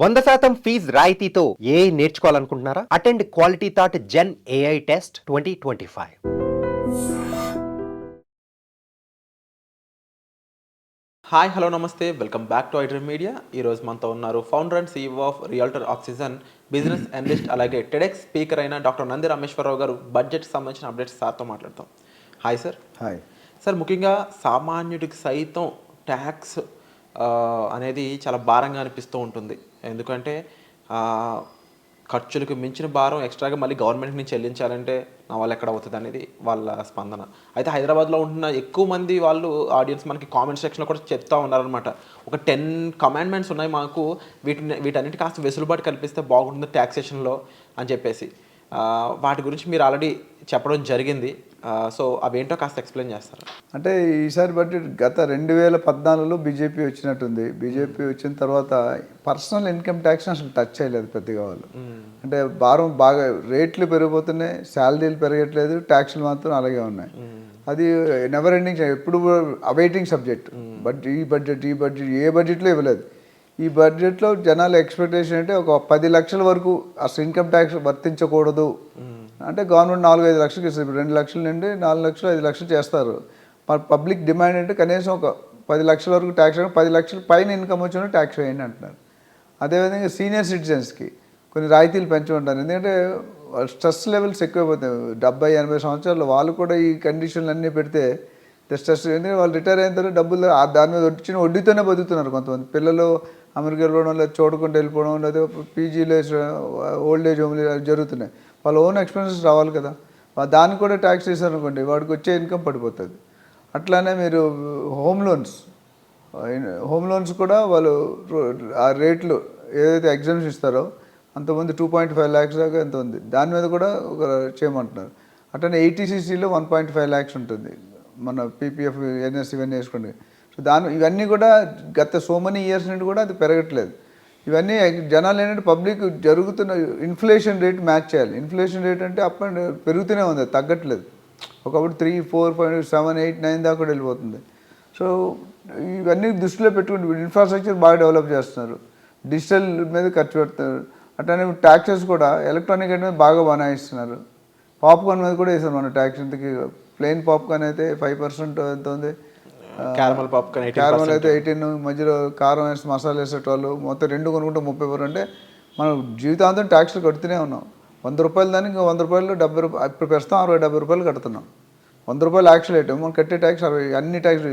100% fees రాయితీతో AI నేర్చుకోవాలనుకుంటున్నారా? Attend quality thought gen AI test 2025. Hi hello నమస్తే welcome back to iDream media. ఈరోజు మనతో ఉన్నారు founder and CEO of Realtor Oxygen, business analyst, అలాగే TEDx speaker అయిన doctor Nandi Rameshwar Rao garu. బడ్జెట్కి సంబంధించిన అప్డేట్స్ సార్తో మాట్లాడతాం. Hi sir. హాయ్ సార్, ముఖ్యంగా సామాన్యుడికి సైతం ట్యాక్స్ అనేది చాలా భారంగా అనిపిస్తూ ఉంటుంది. ఎందుకంటే ఖర్చులకు మించిన భారం ఎక్స్ట్రాగా మళ్ళీ గవర్నమెంట్ నుంచి చెల్లించాలంటే నా వాళ్ళు ఎక్కడ అవుతుంది అనేది వాళ్ళ స్పందన. అయితే హైదరాబాద్లో ఉంటున్న ఎక్కువ మంది వాళ్ళు ఆడియన్స్ మనకి కామెంట్ సెక్షన్లో కూడా చెప్తా ఉన్నారనమాట. ఒక 10 కమాండ్మెంట్స్ ఉన్నాయి మాకు, వీటన్నిటి కాస్త వెసులుబాటు కల్పిస్తే బాగుంటుంది ట్యాక్సేషన్లో అని చెప్పేసి. వాటి గురించి మీరు ఆల్రెడీ చెప్పడం జరిగింది. సో అవేంటో కాస్త ఎక్స్ప్లెయిన్ చేస్తారు. అంటే ఈసారి బడ్జెట్ గత 2014లో బీజేపీ వచ్చినట్టుంది. బీజేపీ వచ్చిన తర్వాత పర్సనల్ ఇన్కమ్ ట్యాక్స్ అసలు టచ్ చేయలేదు పెద్దగా వాళ్ళు. అంటే భారం బాగా రేట్లు పెరిగిపోతున్నాయి, శాలరీలు పెరగట్లేదు, ట్యాక్స్లు మాత్రం అలాగే ఉన్నాయి. అది నెవర్ ఎండింగ్, ఎప్పుడు అవైటింగ్ సబ్జెక్ట్. బట్ ఈ బడ్జెట్ ఏ బడ్జెట్లో ఇవ్వలేదు. ఈ బడ్జెట్లో జనాల ఎక్స్పెక్టేషన్ అంటే ఒక 10 లక్షల వరకు అసలు ఇన్కమ్ ట్యాక్స్ వర్తించకూడదు. అంటే గవర్నమెంట్ 4-5 లక్షలకి ఇస్తారు. 2 లక్షల నుండి 4 లక్షలు 5 లక్షలు చేస్తారు. పబ్లిక్ డిమాండ్ అంటే కనీసం ఒక 10 లక్షల వరకు ట్యాక్స్, 10 లక్షల పైన ఇన్కమ్ వచ్చిన ట్యాక్స్ వేయండి అంటున్నారు. అదేవిధంగా సీనియర్ సిటిజన్స్కి కొన్ని రాయితీలు పెంచమంటారు. ఎందుకంటే స్ట్రెస్ లెవెల్స్ ఎక్కువైపోతాయి. 70-80 సంవత్సరాలు వాళ్ళు కూడా ఈ కండిషన్లు అన్నీ పెడితే స్ట్రెస్. ఎందుకంటే వాళ్ళు రిటైర్ అయిన తర్వాత డబ్బులు దాని మీద వచ్చిన వడ్డీతోనే బతుకుతున్నారు. కొంతమంది పిల్లలు అమెరికా వెళ్ళడం, లేదా చూడకుండా వెళ్ళిపోవడం, లేదా పీజీలో ఓల్డ్ ఏజ్ హోమ్లు జరుగుతున్నాయి. వాళ్ళ ఓన్ ఎక్స్పెన్సెస్ రావాలి కదా. దాన్ని కూడా ట్యాక్స్ చేశారనుకోండి, వాడికి వచ్చే ఇన్కమ్ పడిపోతుంది. అట్లానే మీరు హోమ్ లోన్స్ కూడా వాళ్ళు ఆ రేట్లు ఏదైతే ఎగ్జామ్స్ ఇస్తారో అంతమంది 2.5 lakhs దాకా ఎంత ఉంది, దాని మీద కూడా ఒక చేయమంటున్నారు. అట్లనే ATCCలో 1.5 lakhs ఉంటుంది. మన PPF, NS ఇవన్నీ వేసుకోండి. సో ఇవన్నీ కూడా గత సో మెనీ ఇయర్స్ నుండి కూడా అది పెరగట్లేదు. ఇవన్నీ జనాలు ఏంటంటే పబ్లిక్ జరుగుతున్న ఇన్ఫ్లేషన్ రేట్ మ్యాచ్ చేయాలి. ఇన్ఫ్లేషన్ రేట్ అంటే అప్ అండ్ పెరుగుతూనే ఉంది, తగ్గట్లేదు. ఒకప్పుడు 3, 4, 5, 7, 8, 9 దాకా కూడా వెళ్ళిపోతుంది. సో ఇవన్నీ దృష్టిలో పెట్టుకుని ఇన్ఫ్రాస్ట్రక్చర్ బాగా డెవలప్ చేస్తున్నారు, డిజిటల్ మీద ఖర్చు పెడుతున్నారు. అట్లనే ట్యాక్సెస్ కూడా ఎలక్ట్రానిక్ మీద బాగా బనాయిస్తున్నారు. పాప్కార్న్ మీద కూడా వేసారు మన ట్యాక్స్. ఇంతకీ ప్లెయిన్ పాప్కార్న్ అయితే 5% ఎంత ఉంది, క్యారమల్ పాప్కార్న్ అయితే 18, మధ్యలో కారం వేసి మసాలా వేసేటోళ్ళు మొత్తం 2 కొనుక్కుంటే 30. అంటే మనం జీవితాంతం ట్యాక్స్లు కడుతూనే ఉన్నాం. 100 రూపాయలు దానికి 100 రూపాయలు 70 రూపాయలు ఇప్పుడు ప్రస్తుతం 60-70 రూపాయలు కడుతున్నాం. 100 రూపాయలు యాక్చువల్ ఐటమ్, మనం కట్టే ట్యాక్స్ 60. అన్ని tax,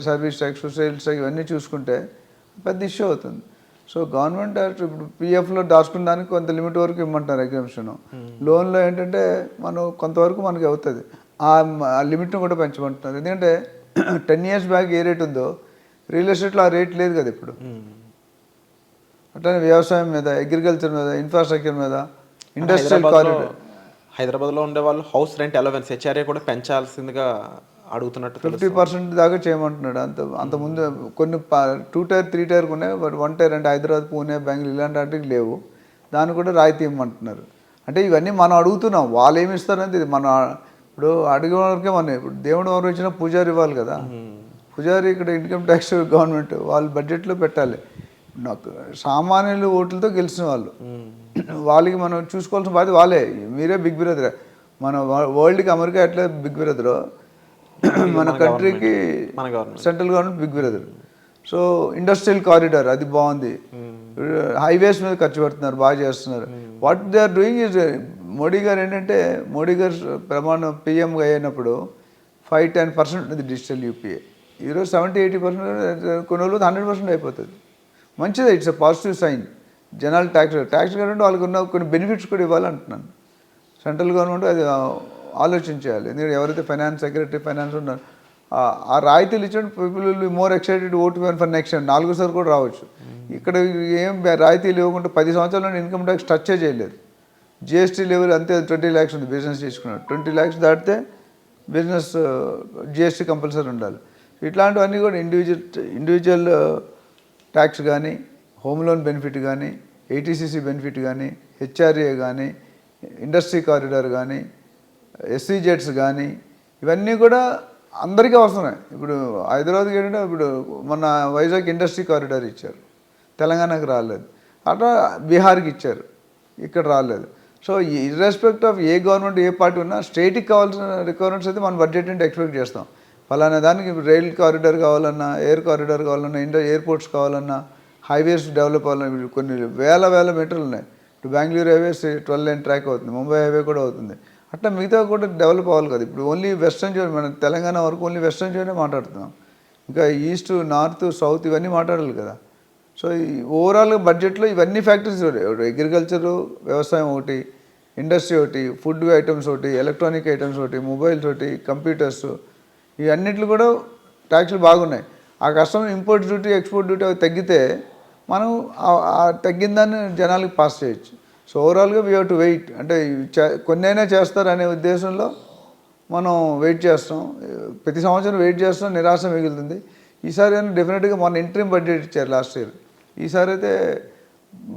service tax, sales tax ఇవన్నీ చూసుకుంటే పెద్ద ఇష్యూ అవుతుంది. సో గవర్నమెంట్ ఇప్పుడు PFలో దాచుకున్న దానికి కొంత లిమిట్ వరకు ఇమ్మంటారు ఎగ్జామ్షన్. లోన్లో ఏంటంటే మనం కొంతవరకు మనకి అవుతుంది, ఆ లిమిట్ను కూడా పెంచమంటున్నారు. ఎందుకంటే 10 years బ్యాక్ ఏ రేట్ ఉందో రియల్ ఎస్టేట్లో ఆ రేట్ లేదు కదా ఇప్పుడు. అట్లనే వ్యవసాయం మీద, అగ్రికల్చర్ మీద, ఇన్ఫ్రాస్ట్రక్చర్ మీద, ఇండస్ట్రియల్ కారిడార్. హైదరాబాద్లో ఉండే వాళ్ళు హౌస్ రెంట్ అలవెన్స్ HRA కూడా పెంచాల్సిందిగా అడుగుతున్నట్టు 50% దాకా చేయమంటున్నాడు. అంతకుముందు కొన్ని 2 tier 3 tier ఉన్నాయి, బట్ 1 tier అంటే హైదరాబాద్, పూణే, బెంగళూరు ఇలాంటి వాటికి లేవు. దాన్ని కూడా రాయితీ ఇవ్వమంటున్నారు. అంటే ఇవన్నీ మనం అడుగుతున్నాం, వాళ్ళు ఏమి ఇస్తారనేది మన ఇప్పుడు అడిగే వరకే. మనం ఇప్పుడు దేవుడు ఎవరు ఇచ్చినా పూజారి ఇవ్వాలి కదా. పూజారి ఇక్కడ ఇన్కమ్ ట్యాక్స్ గవర్నమెంట్ వాళ్ళు బడ్జెట్లో పెట్టాలి. నాకు సామాన్యులు ఓట్లతో గెలిచిన వాళ్ళు, వాళ్ళకి మనం చూసుకోవాల్సిన బాధ్యత వాళ్ళే. మీరే బిగ్ బ్రదర్. మన వరల్డ్కి అమెరికా ఎట్లా బిగ్ బ్రదరో మన కంట్రీకి central government big brother. So industrial corridor అది బాగుంది. హైవేస్ మీద ఖర్చు పెడుతున్నారు, బాగా చేస్తున్నారు. What they are doing is, Modi గారు ఏంటంటే, మోడీ గారు ప్రమాణం PMగా అయినప్పుడు 5-10% ఉంది డిజిటల్ UPI. ఈరోజు 70-80%, కొన్ని రోజులు 100% అయిపోతుంది. మంచిదే, ఇట్స్ ఎ పాజిటివ్ సైన్. జనాలు ట్యాక్స్ కట్టే వాళ్ళకి ఉన్న కొన్ని బెనిఫిట్స్ కూడా ఇవ్వాలంటున్నాను. సెంట్రల్ గవర్నమెంట్ అది ఆలోచించాలి. ఎందుకంటే ఎవరైతే ఫైనాన్స్ సెక్రటరీ ఫైనాన్స్ ఉన్నారు, ఆ రాయితీలు ఇచ్చినట్టు people will be more excited vote for next year. 4సారి కూడా రావచ్చు. ఇక్కడ ఏం రాయితీలు ఇవ్వకుండా 10 సంవత్సరాల నుండి ఇన్కమ్ ట్యాక్స్ టచ్ చేయలేదు. GST లెవెల్ అంతే 20 lakhs ఉంది. బిజినెస్ చేసుకున్నాడు 20 lakhs దాటితే బిజినెస్ GST కంపల్సరీ ఉండాలి. ఇట్లాంటివన్నీ కూడా ఇండివిజువల్ ట్యాక్స్ కానీ, హోమ్ లోన్ బెనిఫిట్ కానీ, ATCC బెనిఫిట్ కానీ, HRA కానీ, ఇండస్ట్రీ కారిడార్ కానీ, SEZs కానీ, ఇవన్నీ కూడా అందరికీ అవసరమే. ఇప్పుడు హైదరాబాద్కి ఏంటంటే ఇప్పుడు మన వైజాగ్ ఇండస్ట్రీ కారిడార్ ఇచ్చారు, తెలంగాణకు రాలేదు. అట్లా బీహార్కి ఇచ్చారు, ఇక్కడ రాలేదు. సో ఇర్రెస్పెక్ట్ ఆఫ్ ఏ గవర్నమెంట్ ఏ పార్టీ ఉన్నా స్టేట్కి కావాల్సిన రిక్వైర్మెంట్స్ అయితే మనం బడ్జెట్ అంటే ఎక్స్పెక్ట్ చేస్తాం. ఫలానా దానికి రైల్ కారిడార్ కావాలన్నా, ఎయిర్ కారిడార్ కావాలన్నా, ఎయిర్పోర్ట్స్ కావాలన్నా, హైవేస్ డెవలప్ అవ్వాలన్నా, కొన్ని వేల మీటర్లు ఉన్నాయి. ఇప్పుడు బెంగళూరు హైవేస్ 12 లైన్ ట్రాక్ అవుతుంది, ముంబై హైవే కూడా అవుతుంది. అట్లా మిగతా కూడా డెవలప్ అవ్వాలి కదా. ఇప్పుడు ఓన్లీ వెస్ట్రన్ జోన్, మన తెలంగాణ వరకు ఓన్లీ వెస్ట్రన్ జోనే మాట్లాడుతున్నాం, ఇంకా ఈస్ట్, నార్త్, సౌత్ ఇవన్నీ మాట్లాడాలి కదా. సో ఈ ఓవరాల్గా బడ్జెట్లో ఇవన్నీ ఫ్యాక్టరీస్, అగ్రికల్చరు, వ్యవసాయం ఒకటి, ఇండస్ట్రీ ఒకటి, ఫుడ్ ఐటమ్స్ ఒకటి, ఎలక్ట్రానిక్ ఐటమ్స్ ఒకటి, మొబైల్స్ ఒకటి, కంప్యూటర్స్, ఇవన్నిట్లు కూడా ట్యాక్స్లు బాగున్నాయి. ఆ customer import duty, export duty అవి తగ్గితే మనం ఆ తగ్గిన దాన్ని జనాలకి పాస్ చేయొచ్చు. సో ఓవరాల్గా వీ హ్యావ్ టు వెయిట్. అంటే కొన్నైనా చేస్తారనే ఉద్దేశంలో మనం వెయిట్ చేస్తాం. ప్రతి సంవత్సరం వెయిట్ చేస్తాం, నిరాశ మిగులుతుంది. ఈసారి అయినా డెఫినెట్గా మన ఇంట్రీమ్ బడ్జెట్ ఇచ్చారు లాస్ట్ ఇయర్. ఈసారి అయితే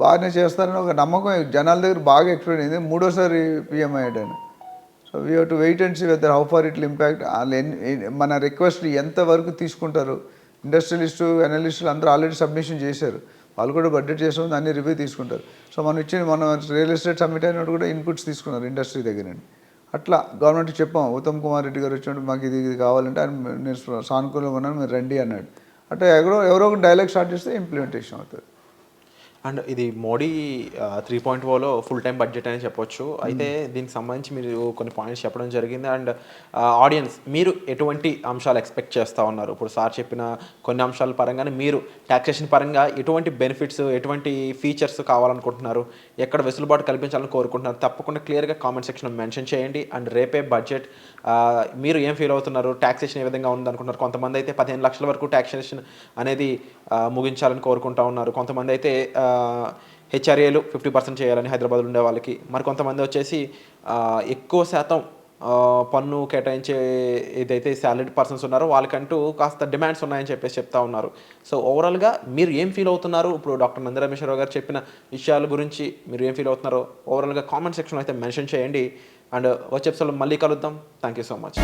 బాగానే చేస్తారని ఒక నమ్మకం జనాల దగ్గర బాగా ఎక్స్పెక్ట్ అయింది. మూడోసారి పిఎం అయ్యాడని. So we have to wait and see whether how far it will impact. మన రిక్వెస్ట్ ఎంతవరకు తీసుకుంటారు. ఇండస్ట్రియలిస్టు, అనలిస్టులు అందరూ ఆల్రెడీ సబ్మిషన్ చేశారు, వాళ్ళు కూడా బడ్జెట్ చేసిన దాన్ని రివ్యూ తీసుకుంటారు. సో మన రియల్ ఎస్టేట్ సబ్మిట్ అయినట్టు కూడా ఇన్పుట్స్ తీసుకున్నారు ఇండస్ట్రీ దగ్గర నుండి. అట్లా గవర్నమెంట్కి చెప్పాం, ఉత్తమ్ కుమార్ రెడ్డి గారు వచ్చినప్పుడు మాకు ఇది కావాలంటే ఆయన నేను సానుకూలంగా ఉన్నాను, మీరు రండి అన్నాడు. అంటే ఎవరో ఒక డైలాగ్ స్టార్ట్ చేస్తే ఇంప్లిమెంటేషన్ అవుతుంది. అండ్ ఇది మోడీ 3.0లో ఫుల్ టైం బడ్జెట్ అని చెప్పొచ్చు. అయితే దీనికి సంబంధించి మీరు కొన్ని పాయింట్స్ చెప్పడం జరిగింది. అండ్ ఆడియన్స్, మీరు ఎటువంటి అంశాలు ఎక్స్పెక్ట్ చేస్తూ ఉన్నారు? ఇప్పుడు సార్ చెప్పిన కొన్ని అంశాల పరంగానే మీరు ట్యాక్సేషన్ పరంగా ఎటువంటి బెనిఫిట్స్, ఎటువంటి ఫీచర్స్ కావాలనుకుంటున్నారు, ఎక్కడ వెసులుబాటు కల్పించాలని కోరుకుంటున్నారు? తప్పకుండా క్లియర్గా కామెంట్ సెక్షన్లో మెన్షన్ చేయండి. అండ్ రేపే బడ్జెట్, మీరు ఏం ఫీల్ అవుతున్నారు? ట్యాక్సేషన్ ఏ విధంగా ఉందనుకుంటున్నారు? కొంతమంది అయితే 15 లక్షల వరకు ట్యాక్సేషన్ అనేది ముగించాలని కోరుకుంటూ ఉన్నారు. కొంతమంది అయితే హెచ్ఆర్ఏలు 50% చేయాలని హైదరాబాద్లో ఉండే వాళ్ళకి, మరి కొంతమంది వచ్చేసి ఎక్కువ శాతం పన్ను కేటాయించే ఏదైతే శాలరీడ్ పర్సన్స్ ఉన్నారో వాళ్ళకంటూ కాస్త డిమాండ్స్ ఉన్నాయని చెప్పేసి చెప్తా ఉన్నారు. సో ఓవరాల్గా మీరు ఏం ఫీల్ అవుతున్నారు? ఇప్పుడు డాక్టర్ నంది రమేశ్వరరావు గారు చెప్పిన విషయాల గురించి మీరు ఏం ఫీల్ అవుతున్నారో ఓవరాల్గా కామెంట్ సెక్షన్లో అయితే మెన్షన్ చేయండి. అండ్ వచ్చే ఎపిసోడ్లో మళ్ళీ కలుద్దాం. Thank you so much.